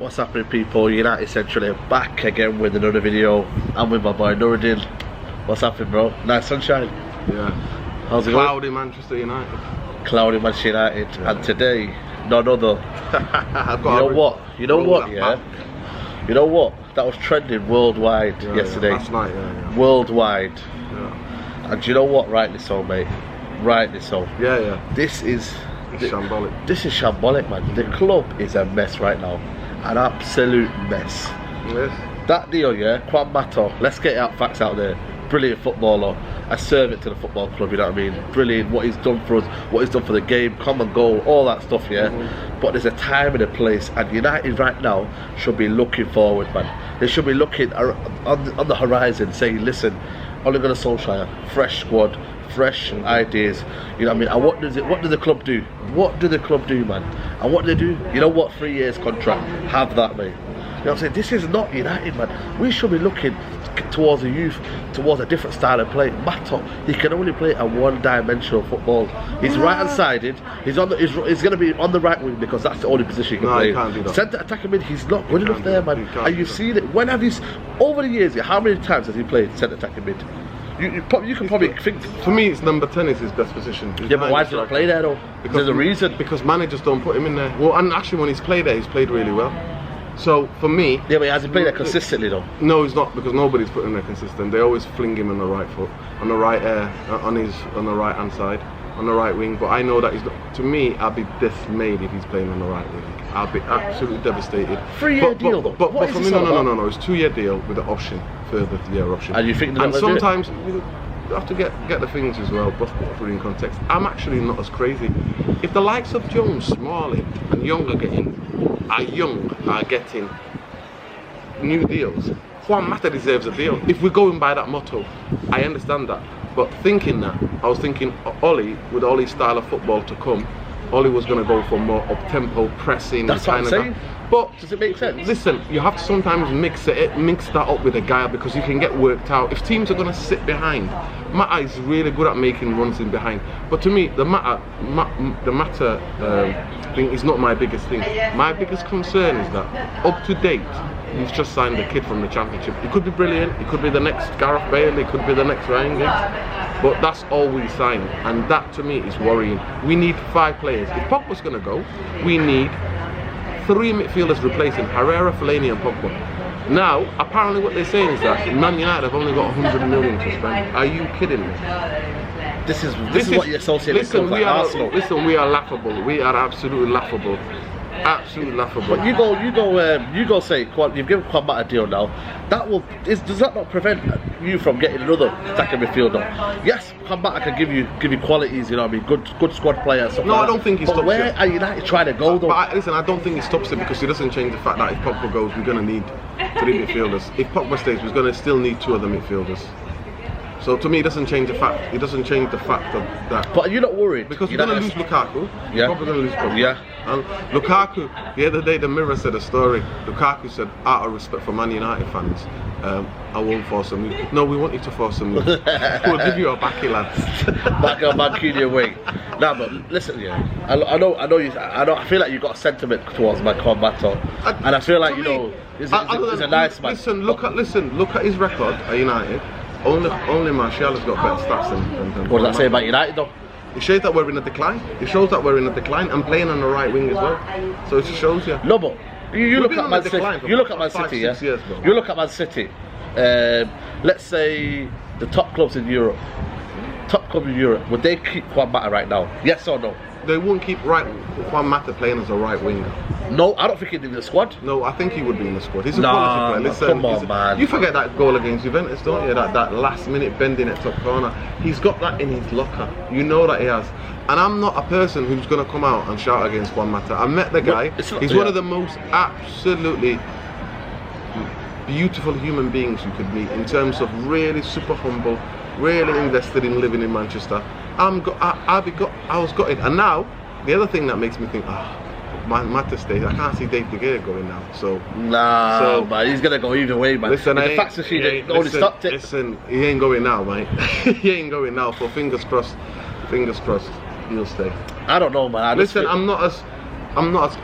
What's happening, people? United Central here, back again with another video. I'm with my boy Nuradeen. What's happening, bro? Nice sunshine. Yeah. How's it Cloudy going? Manchester United. Cloudy Manchester United. Yeah. And today, none other. You know what? Yeah. You know what? That was trending worldwide yesterday. Last night, yeah. Worldwide. Yeah. And do you know what? Rightly so, mate. Rightly so. Yeah. This is shambolic. This is shambolic, man. The club is a mess right now. An absolute mess. Yes. That deal, yeah, Juan Mata, let's get facts out there. Brilliant footballer, a servant to the football club, you know what I mean? Brilliant, what he's done for us, what he's done for the game, common goal, all that stuff, yeah? But there's a time and a place, and United right now should be looking forward, man. They should be looking on the horizon, saying, listen, Ole Gunnar Solskjaer, fresh squad, fresh ideas, you know what I mean? And what does the club do? What do the club do, man? And what do they do? You know what? 3 years contract, have that, mate. You know what I'm saying? This is not United, man. We should be looking towards the youth, towards a different style of play. Mato, he can only play a one-dimensional football. He's right-hand-sided. He's going to be on the right wing because that's the only position he can play. He can't do that. Centre attacking mid, he's not good enough there, man. And you've seen it. When have you, over the years, how many times has he played centre attacking mid? You can probably think. For me, it's number 10 is his best position. Yeah, but why does he not play there though? Because there's a reason. Because managers don't put him in there. Well, and actually, when he's played there, he's played really well. So for me, yeah, but has he played there consistently though? No, he's not, because nobody's put him there consistent. They always fling him on the right foot, on the right on the right hand side, on the right wing. But I know that he's not. To me, I'd be dismayed if he's playing on the right wing. I'd be absolutely devastated. 3-year deal though. But for me, no. It's 2-year deal with the option, further year option. And you think? And sometimes you have to get the things as well, but put it in context. I'm actually not as crazy. If the likes of Jones, Smalling, and Young are getting new deals, Juan Mata deserves a deal. If we're going by that motto, I understand that. But thinking that, I was thinking Ollie, with Ollie's style of football to come, Ollie was going to go for more up-tempo pressing. That's what I'm saying. But does it make sense? Listen, you have to sometimes mix that up with a guy, because you can get worked out. If teams are going to sit behind, Mata is really good at making runs in behind. But to me, the Mata thing is not my biggest thing. My biggest concern is that up to date, he's just signed a kid from the Championship. He could be brilliant. He could be the next Gareth Bale. He could be the next Ryan Giggs. But that's all we sign, and that to me is worrying. We need 5 players. If Pogba's going to go, we need 3 midfielders replacing Herrera, Fellaini and Pogba. Now, apparently what they're saying is that Man United have only got 100 million to spend. Are you kidding me? This is what you associate with clubs like Arsenal. Listen, we are laughable. We are absolutely laughable. Absolutely laughable. But you go say, you've given Juan Mata a deal now. Does that not prevent you from getting another attacking midfielder? Yes, Juan Mata can give you qualities, you know what I mean, good squad player. No, I don't think he stops it. But where are United trying to go though? But listen, I don't think he stops it, because he doesn't change the fact that if Pogba goes, we're going to need 3 midfielders. If Pogba stays, we're going to still need 2 other midfielders. So to me, it doesn't change the fact. It doesn't change the fact of that. But you're not worried because we're going to lose Lukaku. Yeah. We're probably going to lose Pogba. Yeah. And Lukaku, the other day, the Mirror said a story. Lukaku said, out of respect for Man United fans, I won't force a move. No, we want you to force a move. We'll give you a backy, lads. Back on Mancunian way. Nah, but listen, yeah. I feel like you've got a sentiment towards my Juan Mata, and I feel like he's a nice man. Look at his record at United. Only Martial has got better stats than what does that say about United though? It shows that we're in a decline. It shows that we're in a decline and playing on the right wing as well. So it just shows you. No, but you look at Man City. You look at Man City, yeah. You look at Man City. Let's say the top clubs in Europe. Would they keep Juan Mata right now? Yes or no? They won't keep Juan Mata playing as a right winger. No, I don't think he'd be in the squad. No, I think he would be in the squad. He's a quality player. Listen, come on, man. You forget that goal against Juventus, don't you? That last minute bending at top corner. He's got that in his locker. You know that he has. And I'm not a person who's going to come out and shout against Juan Mata. I met the guy. He's one of the most absolutely beautiful human beings you could meet, in terms of really super humble, really invested in living in Manchester. I was gutted. And now, the other thing that makes me think, Mata stays. I can't see Dave De Gea going now. So man, he's gonna go either way, man. Listen, the facts that she only stopped it. Listen, he ain't going now, mate. He ain't going now. So fingers crossed, he'll stay. I don't know, man. Listen, I'm not as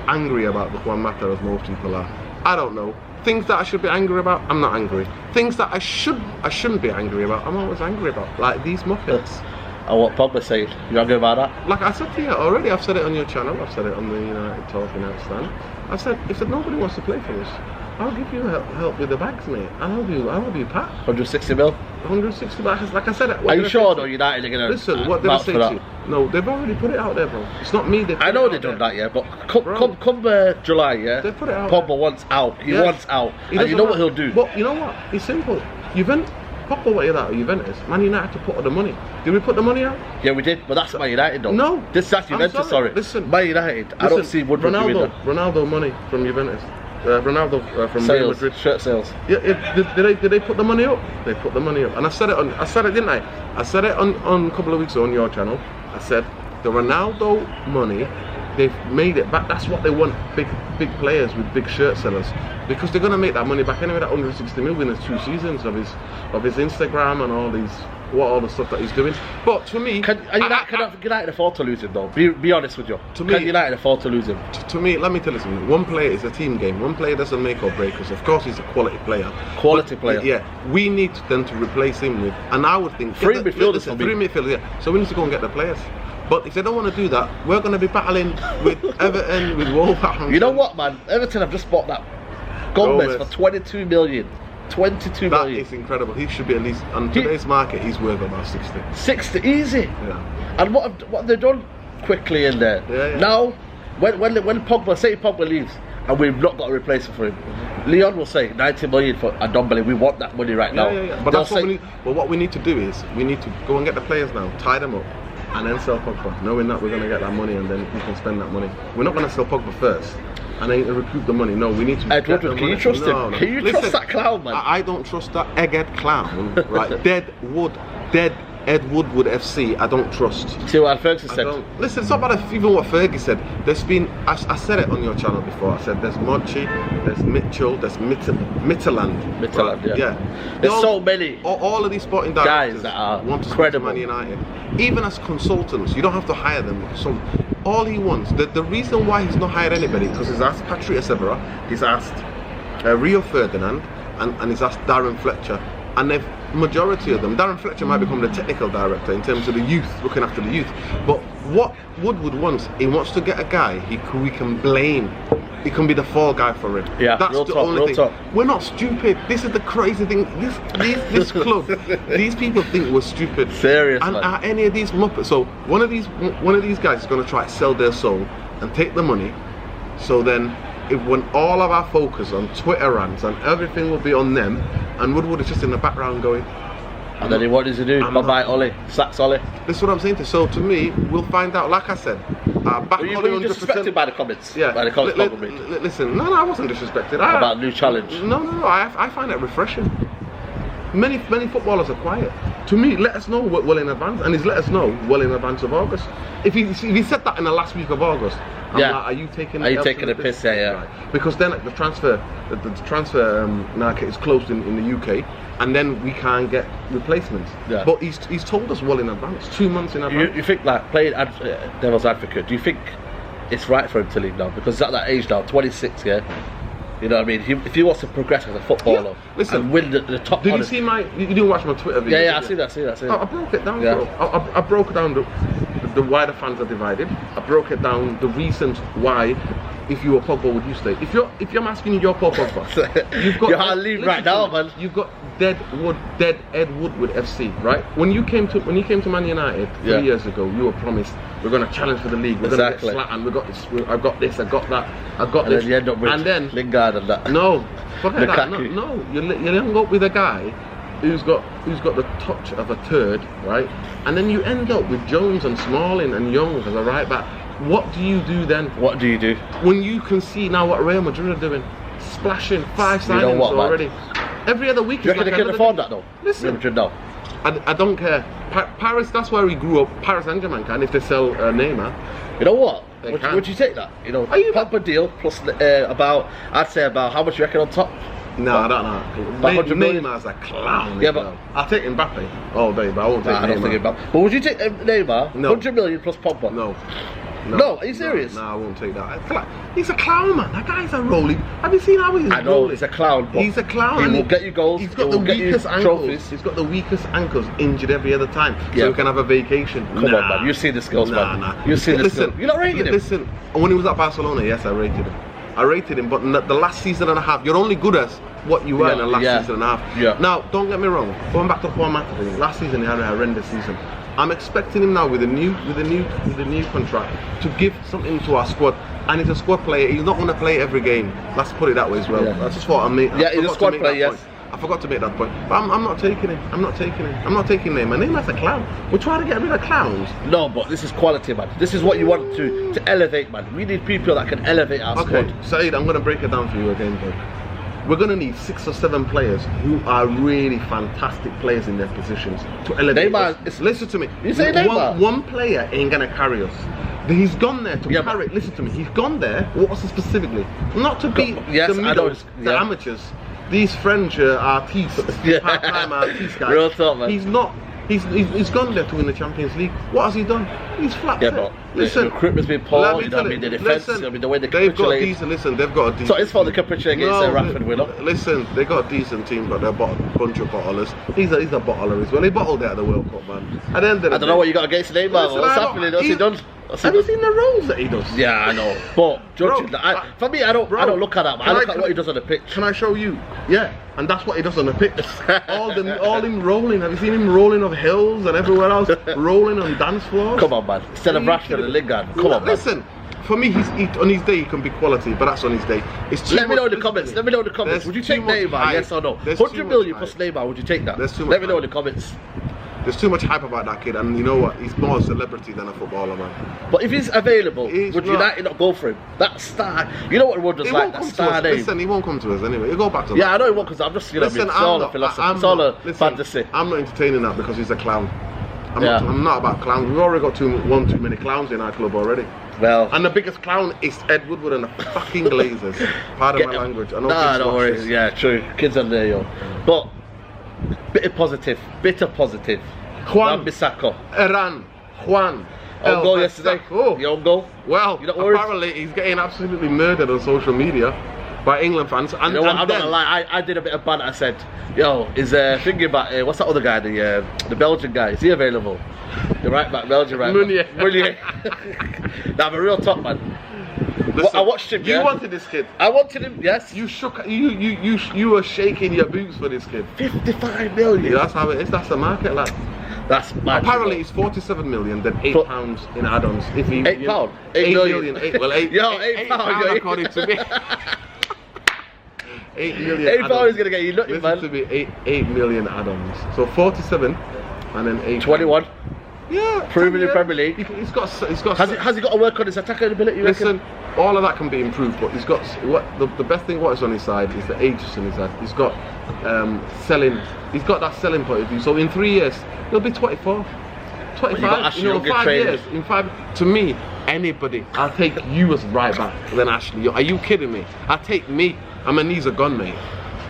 angry about the Juan Mata as most people are. I don't know. Things that I should be angry about, I'm not angry. Things that I shouldn't be angry about, I'm always angry about. Like these Muppets. And what Pogba saying? You angry about that? Like I said to you already, I've said it on your channel, I've said it on the United Talking Out stand. I've said, if nobody wants to play for us, I'll give you help with the bags, mate. I'll help you Pat. 160 mil? 160 bags, like I said. Are you sure though United are going to listen, what did I say to you? No, they've already put it out there, bro. It's not me. I know they've done that, yeah, but come July, yeah, they put it out. Pogba wants out. He wants out. And you know what he'll do? But you know what? It's simple. Pogba wanted out of Juventus. Man United had to put all the money. Did we put the money out? Yeah, we did, but that's Man United though. No. That's Juventus, sorry. Listen. Man United, I don't see Woodward doing that. Ronaldo money from Juventus. Ronaldo from Real Madrid. Shirt sales. Yeah, did they put the money up? They put the money up. And I said it, didn't I? I said it on a couple of weeks ago on your channel. I said the Ronaldo money, they've made it back. That's what they want, big players with big shirt sellers, because they're gonna make that money back anyway. That 160 million in the 2 seasons of his Instagram and all the stuff that he's doing. But to me, can United afford to lose him though? Be honest with you. Can United afford to lose him? To me, let me tell you something. One player is a team game. One player doesn't make or break us. Of course, he's a quality player. Player. Yeah, we need then to replace him with, and I would think three midfielders. Three midfielders. Yeah. So we need to go and get the players. But if they don't want to do that, we're going to be battling with Everton, with Wolverhampton. You know what, man? Everton have just bought that Gomez for 22 million. 22 million. That is incredible. He should be at least, on today's market, he's worth about 60. 60, easy. Yeah. And what have they done quickly in there? Yeah. Now, when Pogba leaves, and we've not got a replacement for him, Leon will say 90 million for Ndombele. We want that money right now. Yeah. But that's what we need. Well, what we need to do is we need to go and get the players now, tie them up, and then sell Pogba, knowing that we're going to get that money and then we can spend that money. We're not going to sell Pogba first and then recoup the money. No, we need to. Ed Woodward, can you trust him? No. Can you trust that clown, man? I don't trust that egghead clown. Right, dead Ed Woodward FC. I don't trust. See what Ferguson said. Listen, it's not about even what Fergie said. There's been. I said it on your channel before. I said there's Mochi, there's Mitchell, there's Mitterland. Mitterland, yeah. There's so many. All of these sporting directors guys that are want to incredible. Man United. Even as consultants, you don't have to hire them. So all he wants, the reason why he's not hired anybody, because he's asked Patrick Evra, he's asked Rio Ferdinand, and he's asked Darren Fletcher, and they've majority of them. Darren Fletcher might become the technical director in terms of the youth, looking after the youth. But what Woodward wants, he wants to get a guy who we can blame. He can be the fall guy for him. Yeah, that's the only thing. We're not stupid. This is the crazy thing. This club, these people think we're stupid. Serious, and man. are any of these Muppets? So one of these guys is going to try to sell their soul and take the money. So then, when all of our focus on Twitter rants and everything will be on them, and Woodward is just in the background going. And then what does he do? Bye-bye Ollie. Sacks Ollie. This is what I'm saying to you. So to me, we'll find out. Like I said, back Were you disrespected by the comments? Yeah. By the comments listen, no, I wasn't disrespected. About new challenge? No, I find it refreshing. Many footballers are quiet. To me, let us know well in advance, and he's let us know well in advance of August. If he said that in the last week of August, I'm like, are you taking a piss? Yeah. Right. Because then the transfer market is closed in the UK, and then we can't get replacements. Yeah. But he's told us well in advance, 2 months in advance. You think, like, playing devil's advocate, do you think it's right for him to leave now? Because he's at that age now, 26, yeah? You know what I mean? If he wants to progress as a footballer, listen, and win the top. Did you see you didn't watch my Twitter video? Yeah, I see that. I broke it down. Yeah. I broke down the why the fans are divided. I broke it down the reasons why. If you were Pogba, would you stay? If I'm asking your Pogba, you've got. You're leave right now, man. You've got dead Ed Woodward FC, right? When you came to Man United 3 years ago, you were promised we're going to challenge for the league. We're going to get Zlatan. We got this. I've got this. I got that. I've got this. Then you end up with Lingard and that. No, forget that. No, you end up with a guy who's got the touch of a turd, right? And then you end up with Jones and Smalling and Young as a right back. What do you do then? What do you do? When you can see now what Real Madrid are doing, splashing 5 signings already. Man? Every other week. Do you reckon they can afford that though? Listen, Real Madrid now. I don't care. Paris, that's where he grew up. Paris Saint-Germain can, if they sell Neymar. You know what? Would you take that? You know, Pogba deal plus I'd say about how much you reckon on top? No, I don't know. Neymar's a clown. Yeah, but I'll take Mbappe all day, but I won't take Neymar. I don't think Mbappe. But would you take Neymar? No. 100 million plus Pogba? No. No, are you serious? No, I won't take that. I feel like he's a clown, man. That guy's a rolling. Have you seen how he's rolling? I know, he's a clown. He's a clown. He will get you goals. He's got the weakest ankles. Trophies. He's got the weakest ankles, injured every other time. So he can have a vacation. Come on, man. You've seen the skills, man. Nah. You've seen the skills. You're not rating him. Listen, when he was at Barcelona, yes, I rated him. I rated him, but in the last season and a half, you're only good as what you were in the last season and a half. Yeah. Now, don't get me wrong. Going back to Juan Mata thing, last season he had a horrendous season. I'm expecting him now with a new contract to give something to our squad. And he's a squad player. He's not going to play every game. Let's put it that way as well. That's just what I mean. Yeah, he's a squad player. Yes. I forgot to make that point. But I'm not taking him. I'm not taking Neymar. Neymar's a clown. We're trying to get rid of clowns. No, but this is quality, man. This is what you want to elevate, man. We need people that can elevate our squad. Okay, Saeed, I'm going to break it down for you again, bro. We're going to need 6 or 7 players who are really fantastic players in their positions to elevate us. Listen to me. You say Neymar? One player ain't going to carry us. He's gone there to carry. Listen to me. He's gone there. What specifically? Not to beat the middles, the amateurs. These French artistes, part-time artistes guys. Real talk, man. He's not. He's gone there to win the Champions League. What has he done? He's flat. Yeah, but listen, the recruitment's been poor. You know what I mean? The defense. I mean, the way they capitulate. They've got a decent. So it's for the capitulate against Rafford winner. Listen, they got a decent team, but they're a bunch of bottlers. He's a bottler as well. He bottled it at the World Cup, man. At the end of the day, I don't know what you got against Neymar. What's happening? What's he done? Have you seen the roles that he does? Yeah, I know. But judging for me, I don't look at that. I look at what he does on the pitch. Can I show you? Yeah, and that's what he does on the pitch. all him rolling. Have you seen him rolling up hills and everywhere else? Rolling on dance floors. Come on, man. Instead of Rashford and Lingard. Come on, man. Listen. For me, on his day he can be quality, but that's on his day. Let me know in the comments. Let me know in the comments. Would you take Neymar? Yes or no? 100 million plus Neymar. Would you take that? Let me know in the comments. There's too much hype about that kid, and you know what? He's more a celebrity than a footballer, man. But if he's available, would United not go for him? That star, you know what Ronaldo's like, that star name. Listen, he won't come to us anyway. He'll go back to I know he won't, because I'm just, it's all a philosophy, it's all a fantasy. I'm not entertaining that because he's a clown. I'm not about clowns. We've already got one too many clowns in our club already. Well, and the biggest clown is Ed Woodward and the fucking Glazers. Pardon my language. I know don't worry. Yeah, true. Kids are there, yo. But bitter positive. Juan Bissaka. Iran. Juan. Own goal yesterday. Oh. The own goal. Well, apparently he's getting absolutely murdered on social media by England fans. And, you know what, I'm not gonna lie, I did a bit of banter. I said, yo, is thinking about what's that other guy, the Belgian guy? Is he available? The right back, Belgian right back. Meunier. Nah, I'm a real top man. Listen, I watched him. You wanted this kid. I wanted him. Yes. You shook. You were shaking your boots for this kid. 55 million. Yeah, that's how it is. That's the market, lad. That's mad. Apparently it's 47 million, then £8 in add-ons. If he, £8? £8 million. £8 according to me. 8 million. £8 is gonna get you nothing, man. Listen to me, 8 million add-ons. So 47, and then 8. 21. Yeah. Proven in Premier League. He's got. Has he got to work on his attacking ability? Listen, all of that can be improved, but he's got the best thing. What is on his side is the age on his side. He's got selling. He's got that selling point of view. So in 3 years, he'll be 24, 25. You know, 5 years. In 5, to me, anybody. I'll take you as right back than Ashley. Are you kidding me? I'll take me. My knees are gone, mate.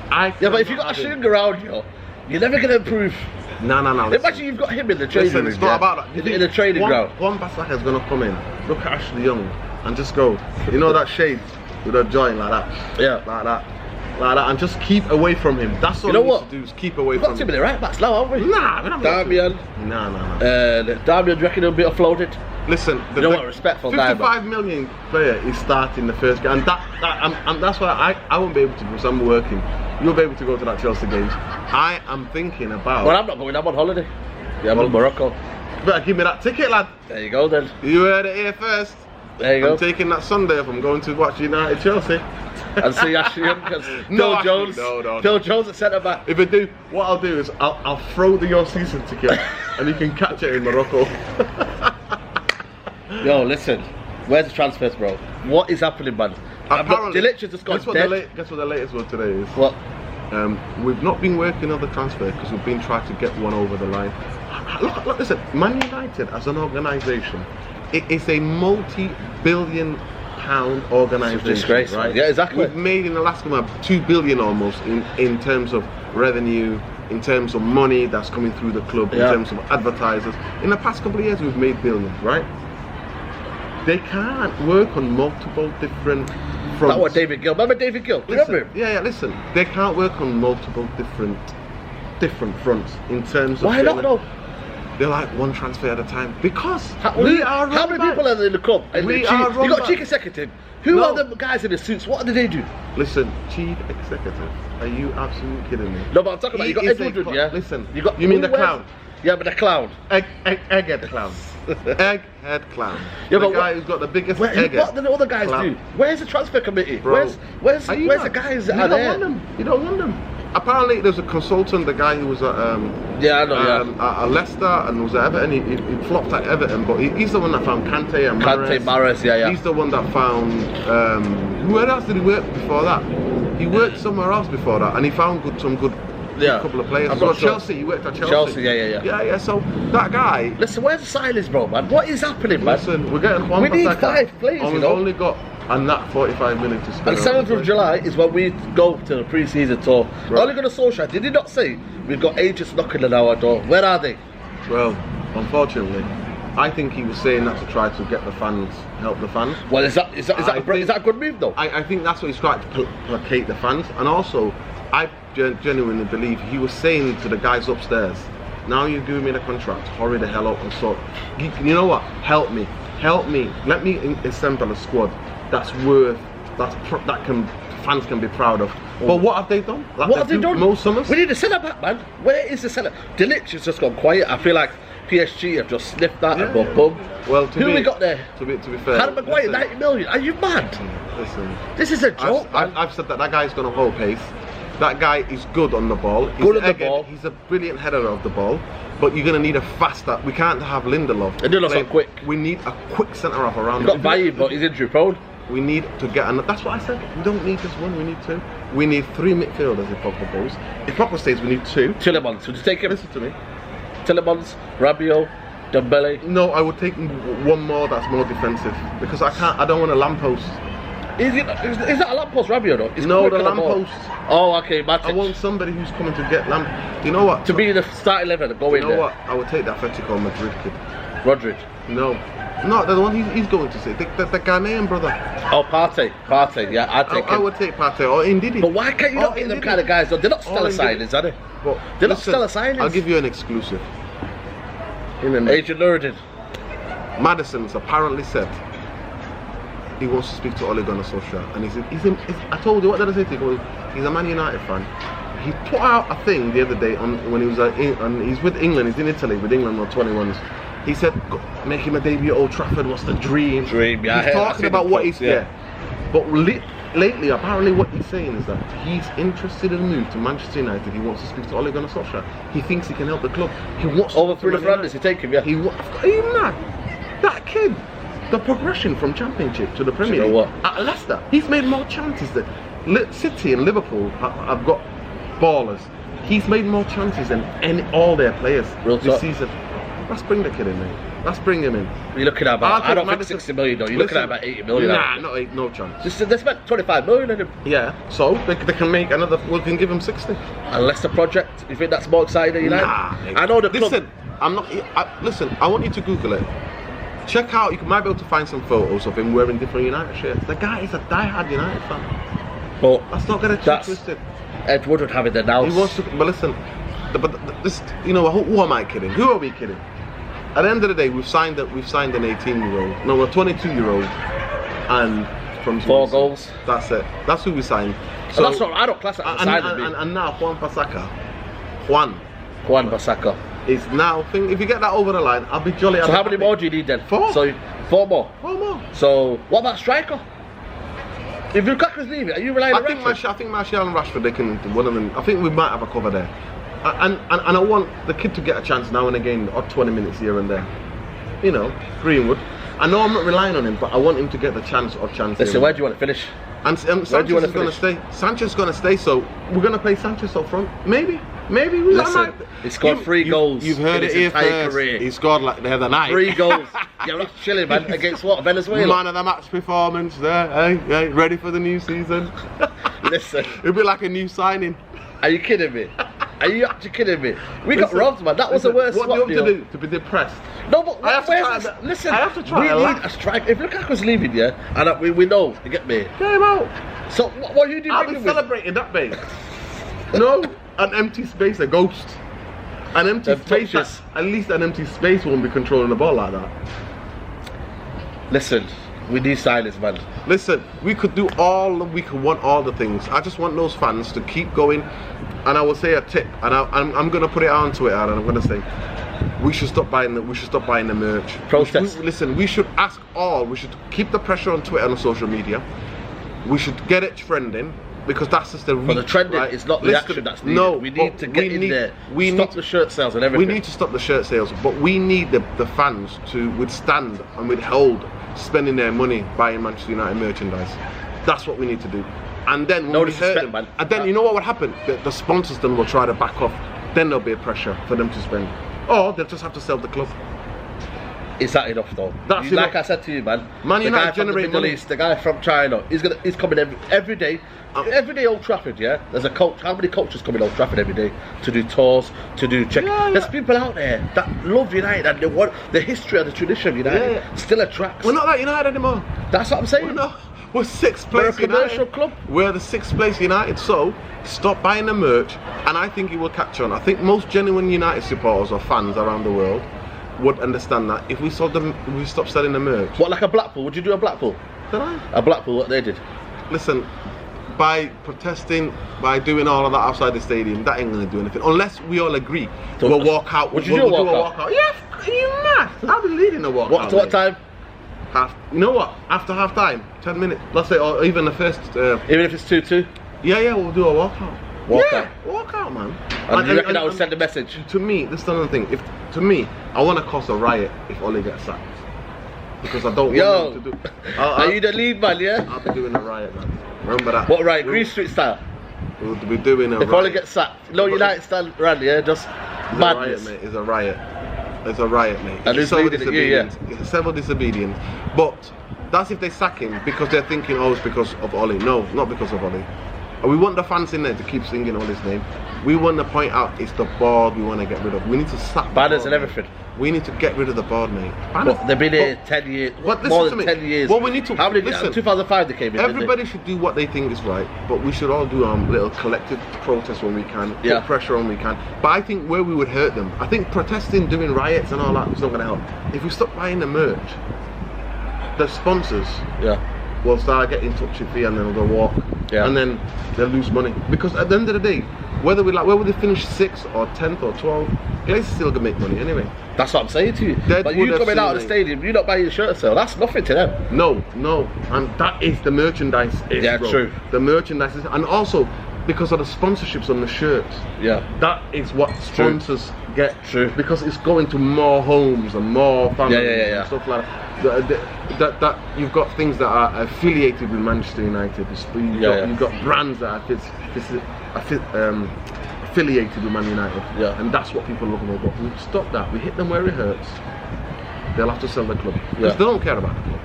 But if you got a string around you, you're never gonna improve. No. Imagine you've got him in the training room. It's not about that. In the training ground. One Bissaka is gonna come in, look at Ashley Young, and just go. You know that shade with a joint like that. Yeah. Like that, and just keep away from him. That's all you need to do is keep away from him. We've got too many right backs now, haven't we? Nah, we're not. Damian. No. Damian, do you reckon he'll be offloaded? Listen, you know what, respectful guy. 55 million player is starting the first game, and that's why I won't be able to, because I'm working. You'll be able to go to that Chelsea games. I am thinking about. Well, I'm not going. I'm on holiday. Yeah, I'm in Morocco. You better give me that ticket, lad. There you go, then. You heard it here first. There you go. I'm taking that Sunday off. I'm going to watch United Chelsea. And see Ashley Young, because Phil Jones. No. Phil Jones at centre back. If I do, what I'll do is I'll throw your season ticket, and you can catch it in Morocco. Yo, listen. Where's the transfers, bro? What is happening, man? Apparently, Delic just got dead. Guess what the latest word today is? What? We've not been working on the transfer because we've been trying to get one over the line. Look, listen, Man United as an organisation, it is a multi-billion-pound organisation. Disgrace, right? Yeah, exactly. We've made in the last couple of 2 billion almost in terms of revenue, in terms of money that's coming through the club, in terms of advertisers. In the past couple of years, we've made billions, right? They can't work on multiple different fronts. That was David Gill. Remember David Gill? Remember him? Yeah, listen. They can't work on multiple different fronts in terms of. Why not though? They're like one transfer at a time because How many people are in the club? And you got chief executive. Who are the guys in the suits? What do they do? Listen, chief executive. Are you absolutely kidding me? No, but I'm talking about you got Ed Woodward, yeah. Listen, you mean the clown? Yeah, but the clown. Egghead clown. Egghead clown. Yeah, the but guy who's got the biggest egghead. What do the other guys do? Where's the transfer committee? Bro, where's the guys that are there? You don't want them. Apparently, there's a consultant, the guy who was at at Leicester and was at Everton. He flopped at Everton, but he's the one that found Kante and Mahrez. Yeah. He's the one that found. Where else did he work before that? He worked somewhere else before that, and he found some good couple of players. So Chelsea, he worked at Chelsea. Yeah. So that guy. Listen, where's the silence, bro, man? What is happening, man? Listen, we're getting Juan. We need 5 players. And we've only got. And that 45 minutes to spend. And 7th of July is when we go to the pre-season tour. Right. Ole Gunnar Solskjaer, did he not say we've got agents knocking on our door? Where are they? Well, unfortunately, I think he was saying that to try to get the fans, help the fans. Well, is that a good move though? I think that's what he's trying to placate the fans, and also I genuinely believe he was saying to the guys upstairs, now you're giving me the contract, hurry the hell up and sort. You know what? Help me. Let me assemble a squad that's worth fans can be proud of. But what have they done? What have they done? Most summers. We need a centre back, man. Where is the centre? Delic has just gone quiet. I feel like PSG have just sniffed that and gone boom. Well, who we got there? To be fair, Harry Maguire, 90 million. Are you mad? Listen, this is a joke. I've said that guy's going to hold pace. That guy is good on the ball. He's a brilliant header of the ball. But you're going to need a faster. We can't have Lindelof. Lindelof's not quick. We need a quick centre half around. We've got Bailly, but he's injury prone. We need to get, and that's what I said. We don't need just one. We need 2. We need 3 midfielders if Pogba goes. If Pogba stays, we need 2. Tillemans. Would you take him? Listen to me. Tillemans, Rabiot, Dembele. No, I would take one more that's more defensive because I don't want a lamppost. Is that a lamppost, Rabiot though? No, the lamppost. Oh, okay, Matic. I want somebody who's coming to get You know what? To be the start 11 and go in there. You know what? I would take that Atletico Madrid kid. Rodri. No, the one he's going to say. The Ghanaian brother. Oh, Partey. Yeah, I'd take him. I would take Partey or Ndidi. But why can't you not get them kind of guys though? They're not stellar signings, are they? They're not stellar signings. I'll give you an exclusive. Agent Nuradeen. Madison's apparently said he wants to speak to Ole Gunnar Solskjaer, and I told you, what did I say to you? He's a Man United fan. He put out a thing the other day when he was he's with England. He's in Italy with England on 21s. He said, make him a debut at Old Trafford. What's the dream? Yeah. He's talking about what he's But lately, apparently, what he's saying is that he's interested in a move to Manchester United. He wants to speak to Ole Gunnar Solskjaer. He thinks he can help the club. He wants over through the Flanders. You take him, yeah. Are you mad? That kid. The progression from Championship to the Premier League at Leicester, he's made more chances than City and Liverpool have got ballers. He's made more chances than all their players this season. Let's bring the kid in, mate. Let's bring him in. You're looking at about, I don't think 60 million though. You're looking at about 80 million. Nah, no chance. They spent 25 million in him. Yeah, so they can make another. We can give him 60. A Leicester project. You think that's more exciting than United? Nah, I know the club. Listen, I want you to Google it. Check out, you might be able to find some photos of him wearing different United shirts. The guy is a die-hard United fan. But that's not going to get twisted. Ed Woodward having the now. He wants to, but listen, this, you know, who am I kidding? Who are we kidding? At the end of the day, we've signed an 18-year-old, no, a 22-year-old, and from 4 goals. That's it. That's who we signed. So that's what I don't class it as and now Juan Bissaka. Is now, if you get that over the line, I'll be jolly. So how many more do you need then? 4. So 4 more. 4 more. So what about striker? If Lukaku's leaving, are you relying on Rashford? I think Martial and Rashford, they can one of them. I think we might have a cover there. And I want the kid to get a chance now and again, or 20 minutes here and there. You know, Greenwood. I know I'm not relying on him, but I want him to get the chance or chance. Listen, where do you want to finish? And Sanchez is going to stay. Sanchez is going to stay, so we're going to play Sanchez up front. Maybe. Listen, he scored 3 goals. You've heard it here first. Career. He scored like the other night. 3 goals. Yeah, that's chilling, man. Against what? Venezuela? Man of the match performance there. Hey, ready for the new season. Listen. It'll be like a new signing. Are you kidding me? Are you actually kidding me? We got robbed, man. That was the worst. What do you have to do to be depressed? No, but I have to try this? Listen, I have to try we a need laugh. a strike. If Lukaku's leaving, yeah, and we know, you get me. Get him out. So what are you doing? I'll be celebrating that, babe. No, an empty space, a ghost. An empty space. At least an empty space won't be controlling the ball like that. Listen, we need silence, man. Listen, we could want all the things. I just want those fans to keep going. And I will say a tip, and I'm gonna put it on Twitter, and I'm gonna say, we should stop buying the merch. Protest. Listen, we should ask all. We should keep the pressure on Twitter and on social media. We should get it trending, because that's just the reach. But the trending right? is not the action that's needed. No, we need to get in there. Stop the shirt sales and everything. We need to stop the shirt sales, but we need the fans to withstand and withhold spending their money buying Manchester United merchandise. That's what we need to do. And then when we hurt them, man. And then you know what would happen? The sponsors then will try to back off. Then there'll be a pressure for them to spend. Or they'll just have to sell the club. Is that enough though? That's like I said to you, man. Man the United guy from the generate Middle money. East, the guy from China, he's coming every day. Every day Old Trafford, yeah. There's a coach. How many coaches come in Old Trafford every day to do tours, to do check? Yeah. There's people out there that love United and they want the history and the tradition of United. Yeah. Still attracts. We're not that United anymore. That's what I'm saying. We're sixth We're a place commercial United. club. We're the sixth place United. So stop buying the merch, and I think it will catch on. I think most genuine United supporters or fans around the world would understand that if we stop selling the merch. What, like a Blackpool? Would you do a Blackpool? Did I? A Blackpool, what they did? Listen, by protesting, by doing all of that outside the stadium, that ain't gonna do anything. Unless we all agree, we'll walk out. Would you do a walkout? Yeah, are you mad? I'll be leading the walkout. What time? You know what? After half time, 10 minutes. Let's say, or even the first. Even if it's 2-2? Yeah, we'll do a walkout. Walk out, man. And you reckon that would send a message? To me, this is another thing. To me, I want to cause a riot if Ole gets sacked. Because I don't want him to do. Are you the lead man, yeah? I'll be doing a riot, man. Remember that. What riot? Green Street style? We'll be doing a riot. If Ole gets sacked, no United style rally, yeah? Just madness. It's a riot. It's a riot, mate. And it's civil disobedience. It's civil disobedience. But that's if they sack him because they're thinking, oh, it's because of Ole. No, not because of Ole. And we want the fans in there to keep singing Ole's name. We want to point out it's the board we want to get rid of. We need to sack banners and everything. We need to get rid of the board, mate. But they've been here 10 years. More than 10 years. Well, we need to. How many? Listen, 2005 they came in. Everybody should do what they think is right, but we should all do little collective protests when we can, put pressure on when we can. But I think where we would hurt them, I think protesting, doing riots and all that is not going to help. If we stop buying the merch, the sponsors will start getting in touch with you and then they'll walk. And then they'll lose money. Because at the end of the day, whether they finish 6th or 10th or 12th, Glazers still gonna make money anyway. That's what I'm saying to you. But you coming out of the stadium, you're not buying your shirt sale. That's nothing to them. No, and that is the merchandise. True. The merchandise is, and also because of the sponsorships on the shirts. That is what sponsors get. True. Because it's going to more homes and more families and stuff like that. That you've got things that are affiliated with Manchester United. You've got brands that are affiliated with Man United, and that's what people are looking for. But we stop that. We hit them where it hurts. They'll have to sell the club because they don't care about the club.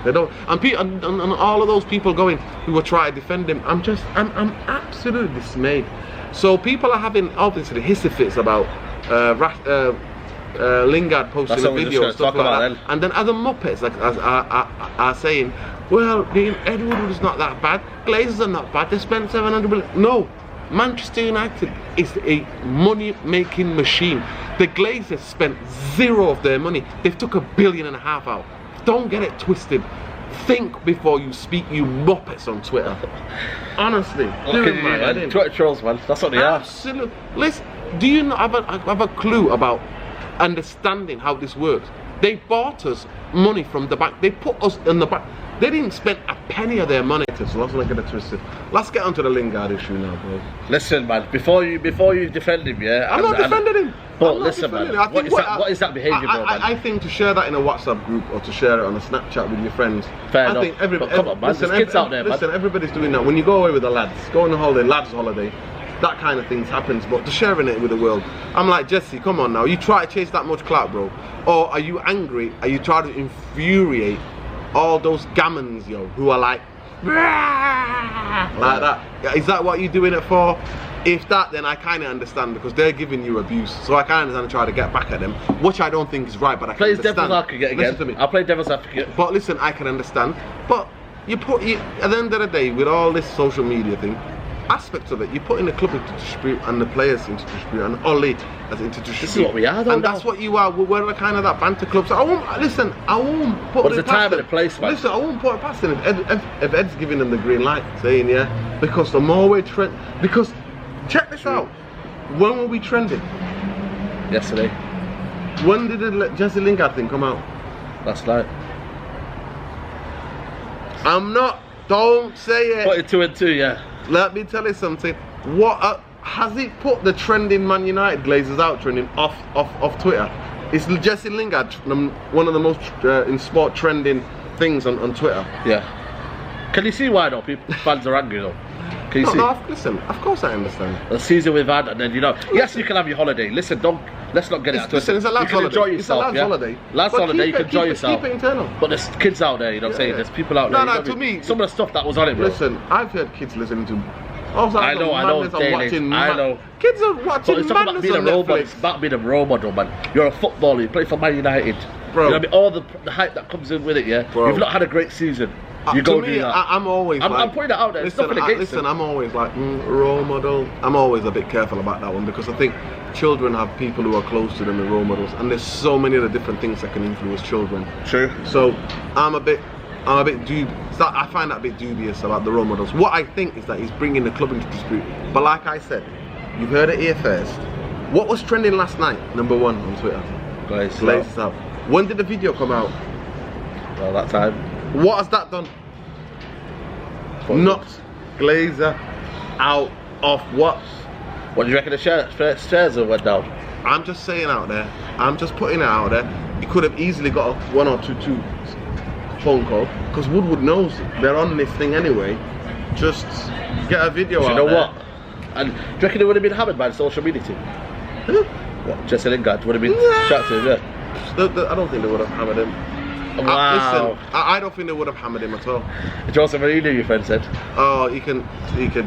They don't. And all of those people who will try to defend him. I'm absolutely dismayed. So people are having obviously hissy fits about Lingard posting a video and stuff like that. And then other muppets are saying, well, Ed Woodward is not that bad. Glazers are not bad. They spent 700 million. No. Manchester United is a money-making machine. The Glazers spent zero of their money. They've took $1.5 billion out. Don't get it twisted. Think before you speak, you muppets on Twitter. Honestly, Twitter trolls, man. That's what they are. Absolutely. Listen, do you not have a clue about understanding how this works? They bought us money from the bank. They put us in the bank. They didn't spend a penny of their money to, so let's not get it twisted. Let's get onto the Lingard issue now, bro. Listen, man, before you defend him, I'm not defending him. But listen, man, what is that behaviour, bro, man? I think to share that in a WhatsApp group or to share it on a Snapchat with your friends. Fair enough. But come on, man, there's kids out there, man. Listen, everybody's doing that. When you go away with the lads, go on a holiday, lads' holiday, that kind of things happens. But to sharing it with the world, I'm like, Jesse, come on now. You try to chase that much clout, bro. Or are you angry? Are you trying to infuriate all those gammons, who are like that? Is that what you're doing it for? If that, then I kind of understand because they're giving you abuse. So I kind of understand and try to get back at them, which I don't think is right. But I can understand. Devil's advocate again. Listen to me. I'll play devil's advocate. But listen, I can understand. But at the end of the day, with all this social media thing, aspects of it, you're putting the club into dispute and the players into dispute and Ollie as into dispute. This is what we are, though. And that's what you are. We're kind of that banter club. So I won't put What's it the past time them. and the place, man? Listen, I won't put it past them if Ed's giving them the green light, saying yeah, because the more we trend, because check this out. When were we trending? Yesterday. When did the Jesse Lingard thing come out? Last night. Don't say it. Put it 2 and 2, yeah. Let me tell you something. What has it put the trending Man United Glazers Out trending off Twitter? It's Jesse Lingard, one of the most in sport trending things on Twitter. Yeah. Can you see why though? Fans are angry though. Can you see? No, listen, of course I understand. The season we've had, and then yes, you can have your holiday. Listen, let's not get it twisted. Listen, it's a lad's holiday. Enjoy yourself, it's a lad's holiday. Lad's holiday, you can enjoy yourself. Keep it internal. But there's kids out there, you know what I'm saying? There's people out there. No, to me, some of the stuff that was on it, bro. Listen, I've heard kids listening to. I know, Kids are watching madness on Netflix. About being a role model, man. You're a footballer, you play for Man United. Bro. You know what I mean? All the hype that comes in with it, yeah? Bro. You've not had a great season. You go do that. I'm always I'm putting it out there. Listen, I'm always like, role model. I'm always a bit careful about that one because I think children have people who are close to them as role models, and there's so many other different things that can influence children. True. So I'm a bit dubious. I find that a bit dubious about the role models. What I think is that he's bringing the club into dispute. But like I said, you've heard it here first. What was trending last night? #1 on Twitter. Glazers Out. When did the video come out? Well, that time. What has that done? Knocked Glazer out of what? What do you reckon the shares have went down? I'm just saying out there. I'm just putting it out there. He could have easily got a 1 or 2 phone call because Woodward knows they're on this thing anyway. Just get a video out you know there. What? And do you reckon it would have been hammered by the social media team? What? Jesse Lingard would have been shouted to him, yeah? I don't think they would have hammered him. Wow. Listen, I don't think they would have hammered him at all. Jose Mourinho, your friend said. Oh, he can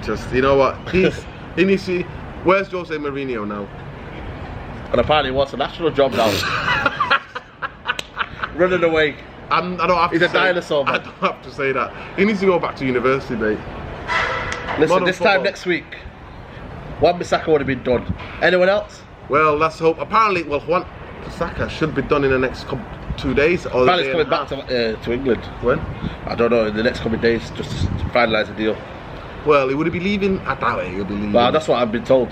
just, you know what? He needs to. Where's Jose Mourinho now? And apparently he wants a national job now. Running away. I don't have He's to a dinosaur, man. I don't have to say that. He needs to go back to university, mate. Listen, this time next week, Wan-Bissaka would have been done. Anyone else? Well, let's hope. Apparently, Wan-Bissaka should be done in the next 2 days. Or apparently he's coming back to England. When? I don't know, in the next coming days, just to finalise the deal. Well, he would be leaving. I doubt it, he'll be leaving. Well, that's what I've been told.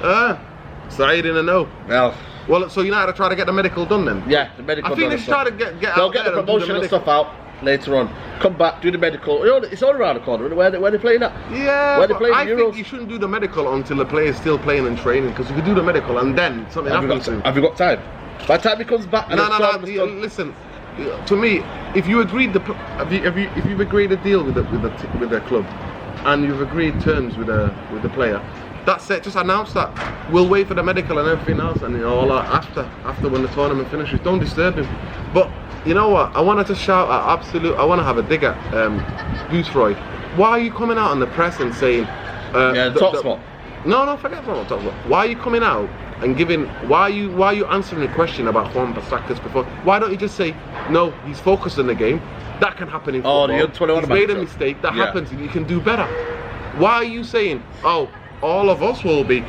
So I didn't know. Well, so United are trying to get the medical done then? Yeah, the medical done. I think they should try to get They'll out get there the promotional stuff out later on. Come back, do the medical. You know, it's all around the corner. Where they're playing at? Yeah, where they playing I Euros. think you shouldn't do the medical until the player's still playing and training. Because if you do the medical and then something happens to him. Have you got time? By the time he comes back, and listen. To me, if you agreed if you've agreed a deal with the club, and you've agreed terms with the player, that's it. Just announce that. We'll wait for the medical and everything else, and all that after when the tournament finishes. Don't disturb him. But you know what? I wanted to shout at absolute. I want to have a dig at Boothroyd. Why are you coming out on the press and saying? Top spot. No, forget about top spot. Why are you coming out and giving? Why are you answering a question about Wan-Bissaka's before? Why don't you just say no? He's focused on the game. That can happen in football. He's made a mistake. That happens. You can do better. Why are you saying? Oh, all of us will be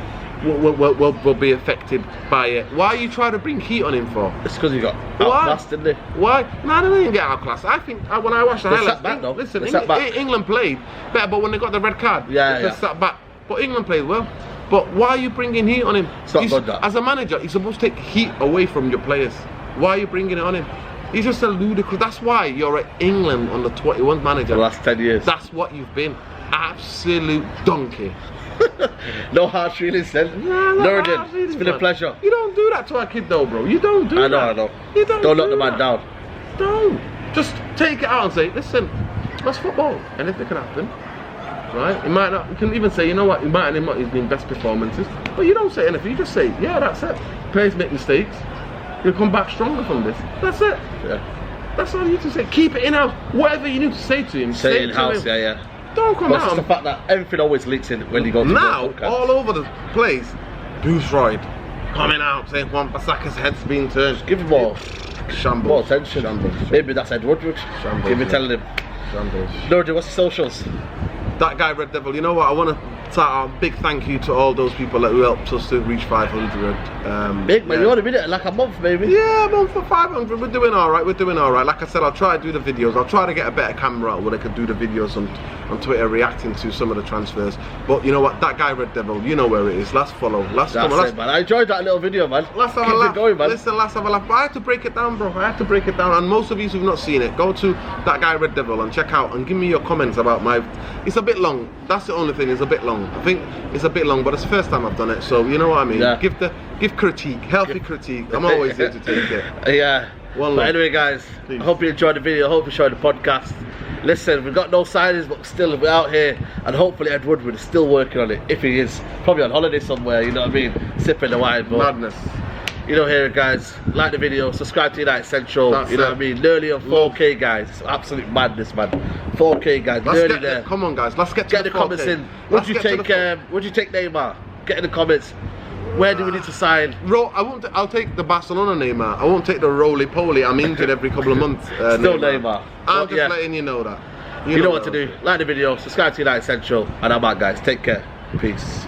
affected by it. Why are you trying to bring heat on him for? It's because he got outclassed, didn't he? Why? No, they didn't get outclassed. I think when I watched the highlights, listen, England played better, but when they got the red card, they sat back. But England played well. But why are you bringing heat on him? It's not good, that. As a manager, he's supposed to take heat away from your players. Why are you bringing it on him? He's just a ludicrous. That's why you're at England on the 21 manager. The last 10 years. That's what you've been. Absolute donkey. No hard feelings then. Nuradeen, it's been a pleasure. You don't do that to our kid though, bro. You don't do that. I know. You don't knock the man down. Don't. Just take it out and say, listen, that's football. Anything can happen. Right? You might not. You can even say, you know what? You might not have been best performances, but you don't say anything. You just say, yeah, that's it. Players make mistakes. You'll come back stronger from this. That's it. Yeah. That's all you need to say. Keep it in house. Whatever you need to say to him, say in house. Yeah. Don't come But it's out. just the fact that everything always leaks in when you go to Now, the podcast. all over the place, Boothroyd coming out saying Juan Bissaka's head's being turned. Give him more Shambles. attention. Shambles. Maybe that's Ed Woodward. Shambles, Give me yeah. telling him. Shambles. Nuradeen, what's your socials? That guy Red Devil, you know what, I want to start a big thank you to all those people that who helped us to reach 500. Big man, yeah. you only been it like a month maybe. Yeah, I'm on for 500. We're doing alright, we're doing alright. Like I said, I'll try to do the videos. I'll try to get a better camera where I can do the videos on Twitter reacting to some of the transfers. But you know what, that guy Red Devil, you know where it is. Let's follow. Let's That's come on, it, man. I enjoyed that little video, man. Let's have Keep a laugh. it going, man. Listen, let's have a laugh. But I had to break it down, bro. I had to break it down. And most of you who've not seen it, go to that guy Red Devil and check out and give me your comments about my. It's a bit long. That's the only thing. It's a bit long. I think it's a bit long, but it's the first time I've done it. So you know what I mean. Yeah. Give critique, healthy critique. I'm always here to take it. Yeah. One But love. anyway, guys, Please. I hope you enjoyed the video. I hope you enjoyed the podcast. Listen, we've got no signings, but still we're out here, and hopefully Ed Woodward is still working on it. If he is, probably on holiday somewhere. You know what I mean? Sipping the wine, but Madness. you know, here, guys, like the video, subscribe to United Central. That's you know it. what I mean? Nearly on 4K, guys. It's absolute madness, man. 4K, guys. Let's Nearly get there. Come on, guys. Let's get to Get the 4K. comments in. Let's get to the Would you take Neymar? Get in the comments. Where do we need to sign? I won't. I'll take the Barcelona Neymar. I won't take the roly-poly. I'm injured every couple of months. Still Neymar. I'm But just yeah. letting you know that. You know what to do. Like the video, subscribe to United Central, and I'm out, guys. Take care. Peace.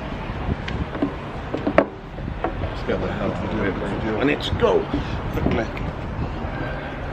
Let's get the hell out of here. I need to go. Quickly.